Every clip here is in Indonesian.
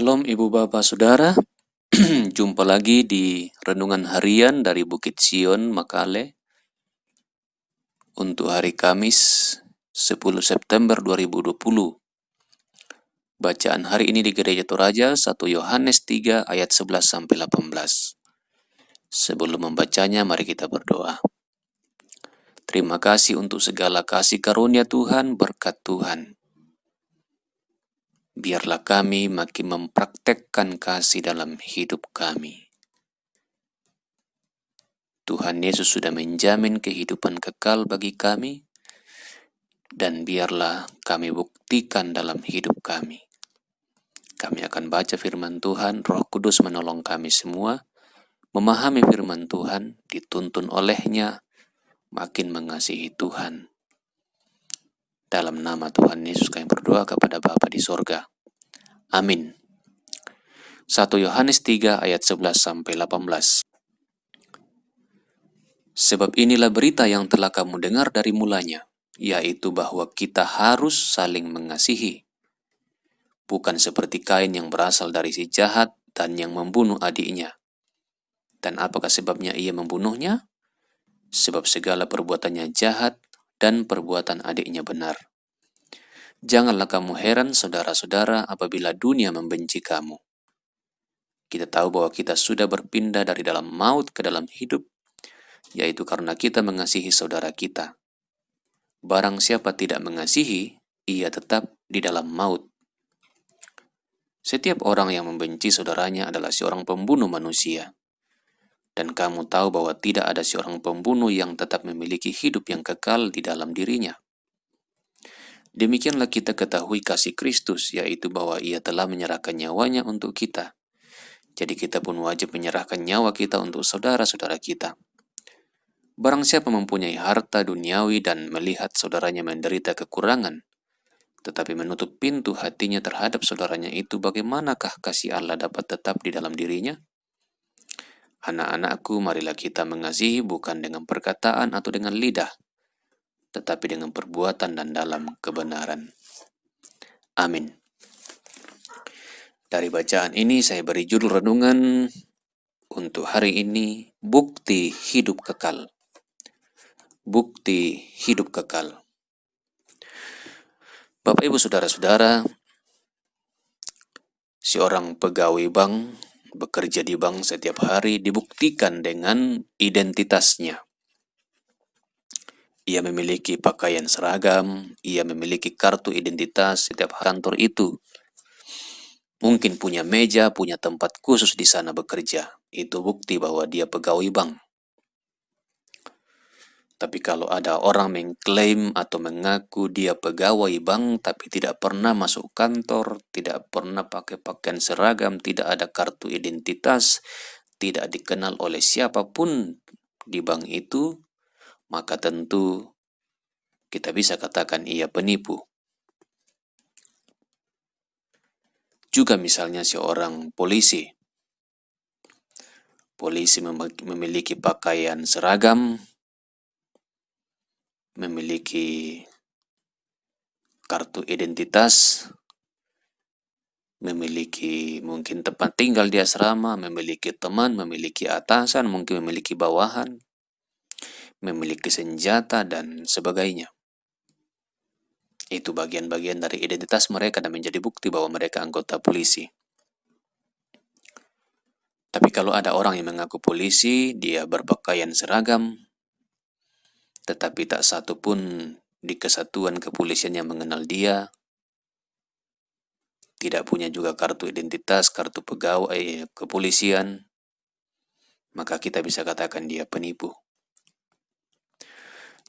Shalom Ibu Bapak Saudara, jumpa lagi di Renungan Harian dari Bukit Sion, Makale untuk hari Kamis 10 September 2020. Bacaan hari ini di Gereja Toraja 1 Yohanes 3 ayat 11-18. Sebelum membacanya, mari kita berdoa. Terima kasih untuk segala kasih karunia Tuhan, berkat Tuhan. Biarlah kami makin mempraktekkan kasih dalam hidup kami. Tuhan Yesus sudah menjamin kehidupan kekal bagi kami, dan biarlah kami buktikan dalam hidup kami. Kami akan baca firman Tuhan, Roh Kudus menolong kami semua, memahami firman Tuhan, dituntun olehnya, makin mengasihi Tuhan. Dalam nama Tuhan Yesus kami berdoa kepada Bapa di sorga. Amin. 1 Yohanes 3 ayat 11-18. Sebab inilah berita yang telah kamu dengar dari mulanya, yaitu bahwa kita harus saling mengasihi. Bukan seperti Kain yang berasal dari si jahat dan yang membunuh adiknya. Dan apakah sebabnya ia membunuhnya? Sebab segala perbuatannya jahat dan perbuatan adiknya benar. Janganlah kamu heran, saudara-saudara, apabila dunia membenci kamu. Kita tahu bahwa kita sudah berpindah dari dalam maut ke dalam hidup, yaitu karena kita mengasihi saudara kita. Barang siapa tidak mengasihi, ia tetap di dalam maut. Setiap orang yang membenci saudaranya adalah seorang pembunuh manusia. Dan kamu tahu bahwa tidak ada seorang pembunuh yang tetap memiliki hidup yang kekal di dalam dirinya. Demikianlah kita ketahui kasih Kristus, yaitu bahwa ia telah menyerahkan nyawanya untuk kita. Jadi kita pun wajib menyerahkan nyawa kita untuk saudara-saudara kita. Barang siapa mempunyai harta duniawi dan melihat saudaranya menderita kekurangan, tetapi menutup pintu hatinya terhadap saudaranya itu, bagaimanakah kasih Allah dapat tetap di dalam dirinya? Anak-anakku, marilah kita mengasihi bukan dengan perkataan atau dengan lidah, tetapi dengan perbuatan dan dalam kebenaran. Amin. Dari bacaan ini saya beri judul renungan untuk hari ini, bukti hidup kekal. Bukti hidup kekal. Bapak Ibu Saudara-saudara, seorang pegawai bank bekerja di bank setiap hari dibuktikan dengan identitasnya. Ia memiliki pakaian seragam, ia memiliki kartu identitas setiap kantor itu. Mungkin punya meja, punya tempat khusus di sana bekerja. Itu bukti bahwa dia pegawai bank. Tapi kalau ada orang mengklaim atau mengaku dia pegawai bank tapi tidak pernah masuk kantor, tidak pernah pakai pakaian seragam, tidak ada kartu identitas, tidak dikenal oleh siapapun di bank itu, maka tentu kita bisa katakan ia penipu. Juga misalnya seorang polisi. Polisi memiliki pakaian seragam, memiliki kartu identitas, memiliki mungkin tempat tinggal di asrama, memiliki teman, memiliki atasan, mungkin memiliki bawahan, memiliki senjata, dan sebagainya. Itu bagian-bagian dari identitas mereka dan menjadi bukti bahwa mereka anggota polisi. Tapi kalau ada orang yang mengaku polisi, dia berpakaian seragam, tetapi tak satu pun di kesatuan kepolisian yang mengenal dia, tidak punya juga kartu identitas, kartu pegawai kepolisian, maka kita bisa katakan dia penipu.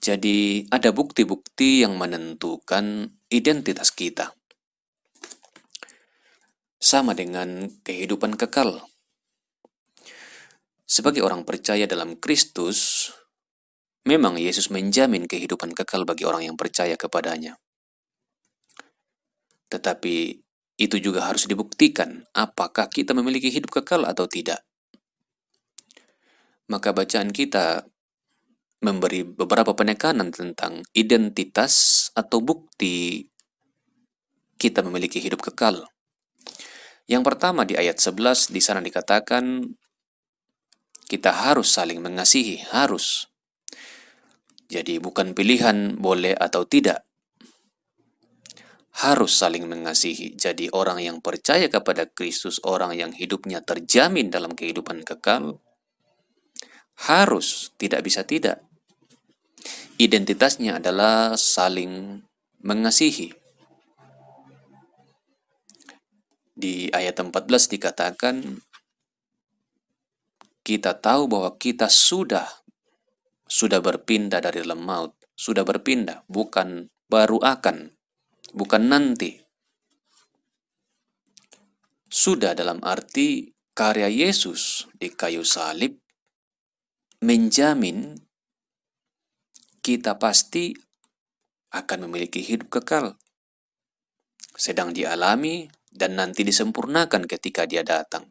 Jadi ada bukti-bukti yang menentukan identitas kita. Sama dengan kehidupan kekal. Sebagai orang percaya dalam Kristus, memang Yesus menjamin kehidupan kekal bagi orang yang percaya kepadanya. Tetapi itu juga harus dibuktikan apakah kita memiliki hidup kekal atau tidak. Maka bacaan kita memberi beberapa penekanan tentang identitas atau bukti kita memiliki hidup kekal. Yang pertama di ayat 11 di sana dikatakan kita harus saling mengasihi, harus. Jadi bukan pilihan boleh atau tidak. Harus saling mengasihi. Jadi orang yang percaya kepada Kristus, orang yang hidupnya terjamin dalam kehidupan kekal, harus, tidak bisa tidak. Identitasnya adalah saling mengasihi. Di ayat 14 dikatakan, kita tahu bahwa kita sudah berpindah dari dalam maut. Sudah berpindah, bukan baru akan, bukan nanti. Sudah dalam arti karya Yesus di kayu salib menjamin kita pasti akan memiliki hidup kekal. Sedang dialami dan nanti disempurnakan ketika Dia datang.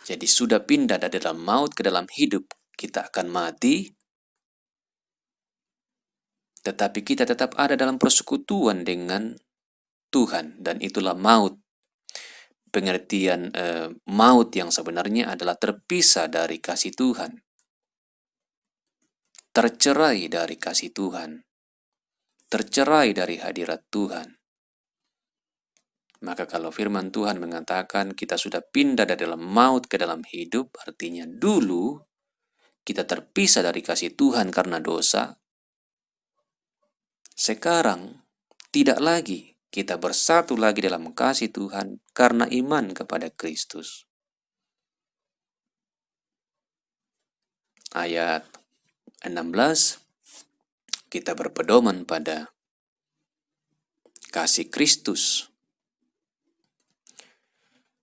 Jadi sudah pindah dari dalam maut ke dalam hidup. Kita akan mati, tetapi kita tetap ada dalam persekutuan dengan Tuhan. Dan itulah maut. Pengertian maut yang sebenarnya adalah terpisah dari kasih Tuhan. Tercerai dari kasih Tuhan. Tercerai dari hadirat Tuhan. Maka kalau firman Tuhan mengatakan kita sudah pindah dari dalam maut ke dalam hidup, artinya dulu kita terpisah dari kasih Tuhan karena dosa. Sekarang tidak lagi, kita bersatu lagi dalam kasih Tuhan karena iman kepada Kristus. Ayat 16, kita berpedoman pada kasih Kristus.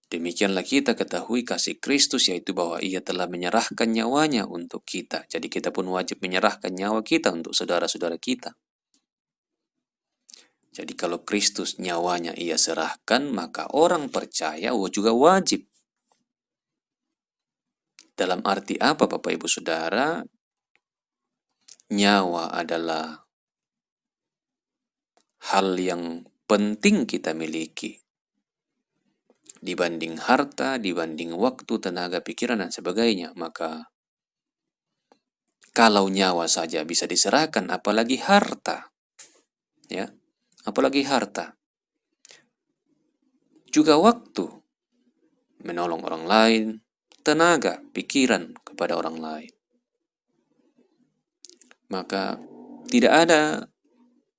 Demikianlah kita ketahui kasih Kristus, yaitu bahwa Ia telah menyerahkan nyawanya untuk kita. Jadi kita pun wajib menyerahkan nyawa kita untuk saudara-saudara kita. Jadi kalau Kristus nyawanya Ia serahkan, maka orang percaya juga wajib. Dalam arti apa Bapak Ibu Saudara? Nyawa adalah hal yang penting kita miliki. Dibanding harta, dibanding waktu, tenaga, pikiran, dan sebagainya. Maka kalau nyawa saja bisa diserahkan, apalagi harta. Ya, apalagi harta. Juga waktu, menolong orang lain, tenaga, pikiran kepada orang lain. Maka tidak ada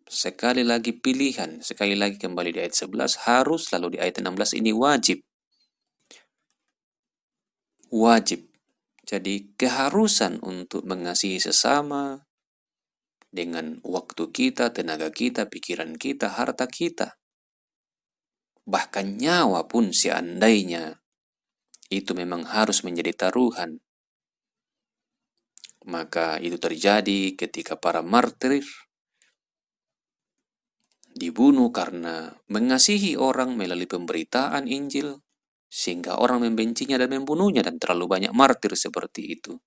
sekali lagi pilihan, sekali lagi kembali di ayat 11, harus, lalu di ayat 16 ini wajib. Wajib. Jadi keharusan untuk mengasihi sesama dengan waktu kita, tenaga kita, pikiran kita, harta kita. Bahkan nyawa pun seandainya itu memang harus menjadi taruhan. Maka itu terjadi ketika para martir dibunuh karena mengasihi orang melalui pemberitaan Injil, sehingga orang membencinya dan membunuhnya, dan terlalu banyak martir seperti itu.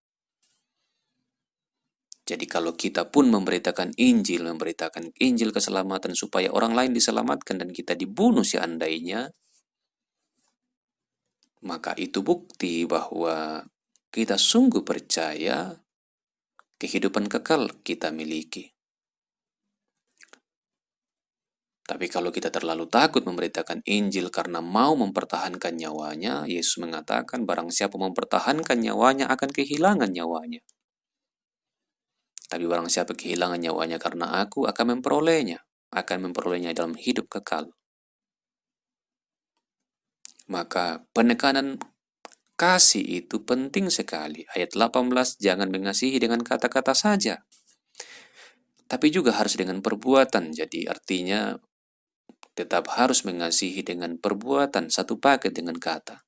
Jadi kalau kita pun memberitakan Injil keselamatan supaya orang lain diselamatkan dan kita dibunuh seandainya, maka itu bukti bahwa kita sungguh percaya kehidupan kekal kita miliki. Tapi kalau kita terlalu takut memberitakan Injil karena mau mempertahankan nyawanya, Yesus mengatakan barang siapa mempertahankan nyawanya akan kehilangan nyawanya. Tapi barang siapa kehilangan nyawanya karena aku akan memperolehnya dalam hidup kekal. Maka penekanan kasih itu penting sekali. Ayat 18, jangan mengasihi dengan kata-kata saja, tapi juga harus dengan perbuatan. Jadi artinya tetap harus mengasihi dengan perbuatan, satu paket dengan kata.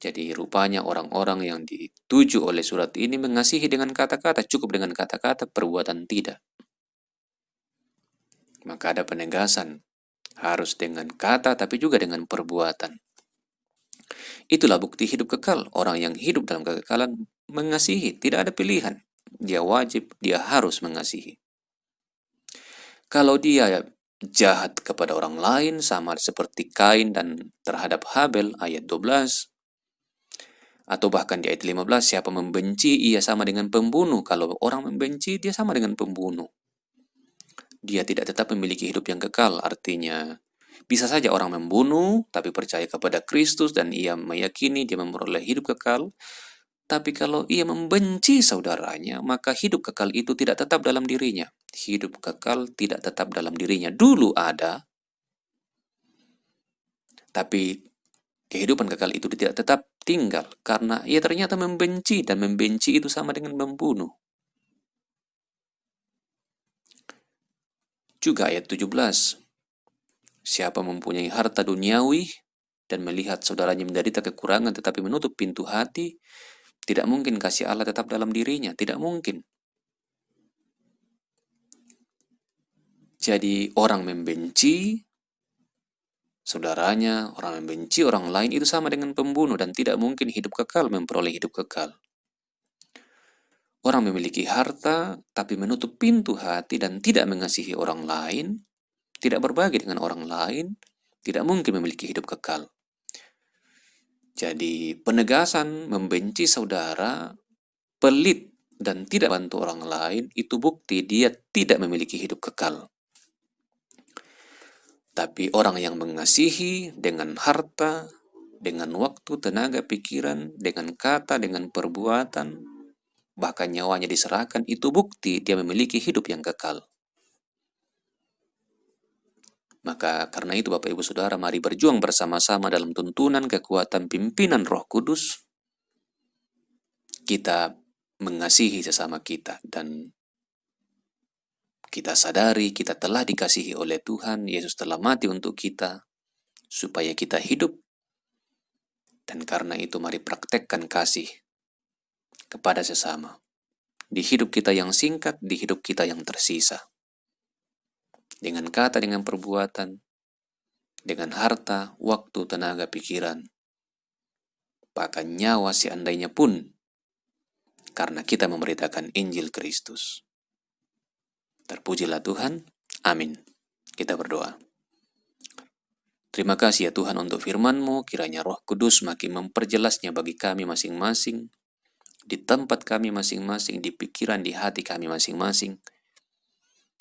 Jadi rupanya orang-orang yang dituju oleh surat ini mengasihi dengan kata-kata, cukup dengan kata-kata, perbuatan tidak. Maka ada penegasan, harus dengan kata tapi juga dengan perbuatan. Itulah bukti hidup kekal. Orang yang hidup dalam kekekalan mengasihi, tidak ada pilihan. Dia wajib, dia harus mengasihi. Kalau dia jahat kepada orang lain sama seperti Kain dan terhadap Habel ayat 12. Atau bahkan di ayat 15, siapa membenci ia sama dengan pembunuh. Kalau orang membenci dia sama dengan pembunuh. Dia tidak tetap memiliki hidup yang kekal. Artinya bisa saja orang membunuh tapi percaya kepada Kristus dan ia meyakini dia memperoleh hidup kekal. Tapi kalau ia membenci saudaranya, maka hidup kekal itu tidak tetap dalam dirinya. Hidup kekal tidak tetap dalam dirinya. Dulu ada, tapi kehidupan kekal itu tidak tetap tinggal. Karena ia ternyata membenci, dan membenci itu sama dengan membunuh. Juga ayat 17. Siapa mempunyai harta duniawi dan melihat saudaranya menderita kekurangan tetapi menutup pintu hati, tidak mungkin kasih Allah tetap dalam dirinya, tidak mungkin. Jadi orang membenci saudaranya, orang membenci orang lain itu sama dengan pembunuh dan tidak mungkin hidup kekal, memperoleh hidup kekal. Orang memiliki harta tapi menutup pintu hati dan tidak mengasihi orang lain, tidak berbagi dengan orang lain, tidak mungkin memiliki hidup kekal. Jadi penegasan membenci saudara, pelit dan tidak bantu orang lain itu bukti dia tidak memiliki hidup kekal. Tapi orang yang mengasihi dengan harta, dengan waktu, tenaga, pikiran, dengan kata, dengan perbuatan, bahkan nyawanya diserahkan, itu bukti dia memiliki hidup yang kekal. Maka karena itu Bapak Ibu Saudara, mari berjuang bersama-sama dalam tuntunan kekuatan pimpinan Roh Kudus. Kita mengasihi sesama kita dan kita sadari kita telah dikasihi oleh Tuhan. Yesus telah mati untuk kita supaya kita hidup. Dan karena itu mari praktekkan kasih kepada sesama. Di hidup kita yang singkat, di hidup kita yang tersisa. Dengan kata, dengan perbuatan, dengan harta, waktu, tenaga, pikiran, bahkan nyawa seandainya pun, karena kita memberitakan Injil Kristus. Terpujilah Tuhan. Amin. Kita berdoa. Terima kasih ya Tuhan untuk firman-Mu, kiranya Roh Kudus makin memperjelasnya bagi kami masing-masing, di tempat kami masing-masing, di pikiran, di hati kami masing-masing,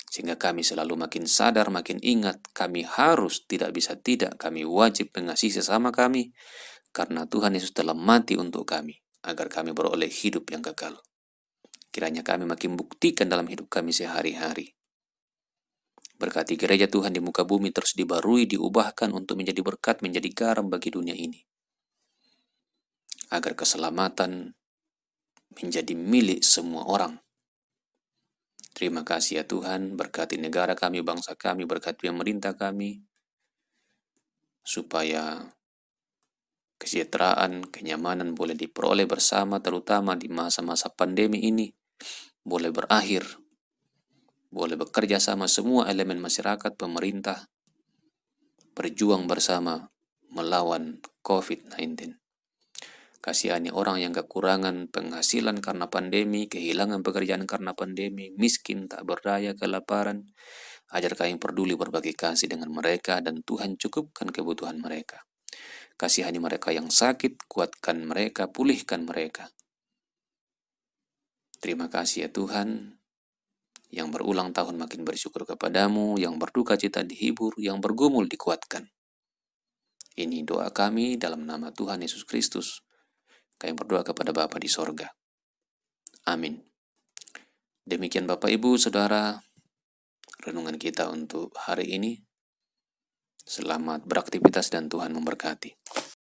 sehingga kami selalu makin sadar, makin ingat, kami harus, tidak bisa tidak, kami wajib mengasihi sesama kami, karena Tuhan Yesus telah mati untuk kami, agar kami beroleh hidup yang kekal. Kiranya kami makin buktikan dalam hidup kami sehari-hari. Berkati gereja Tuhan di muka bumi terus dibarui, diubahkan untuk menjadi berkat, menjadi garam bagi dunia ini. Agar keselamatan menjadi milik semua orang. Terima kasih ya Tuhan, berkati negara kami, bangsa kami, berkati pemerintah kami, supaya kesejahteraan, kenyamanan boleh diperoleh bersama, terutama di masa-masa pandemi ini, boleh berakhir, boleh bekerja sama semua elemen masyarakat, pemerintah, berjuang bersama melawan COVID-19. Kasihani orang yang kekurangan penghasilan karena pandemi, kehilangan pekerjaan karena pandemi, miskin, tak berdaya, kelaparan. Ajar kami peduli berbagi kasih dengan mereka dan Tuhan cukupkan kebutuhan mereka. Kasihani mereka yang sakit, kuatkan mereka, pulihkan mereka. Terima kasih ya Tuhan, yang berulang tahun makin bersyukur kepadamu, yang berduka cita dihibur, yang bergumul dikuatkan. Ini doa kami dalam nama Tuhan Yesus Kristus. Kami berdoa kepada Bapa di sorga. Amin. Demikian Bapak Ibu Saudara, renungan kita untuk hari ini. Selamat beraktivitas dan Tuhan memberkati.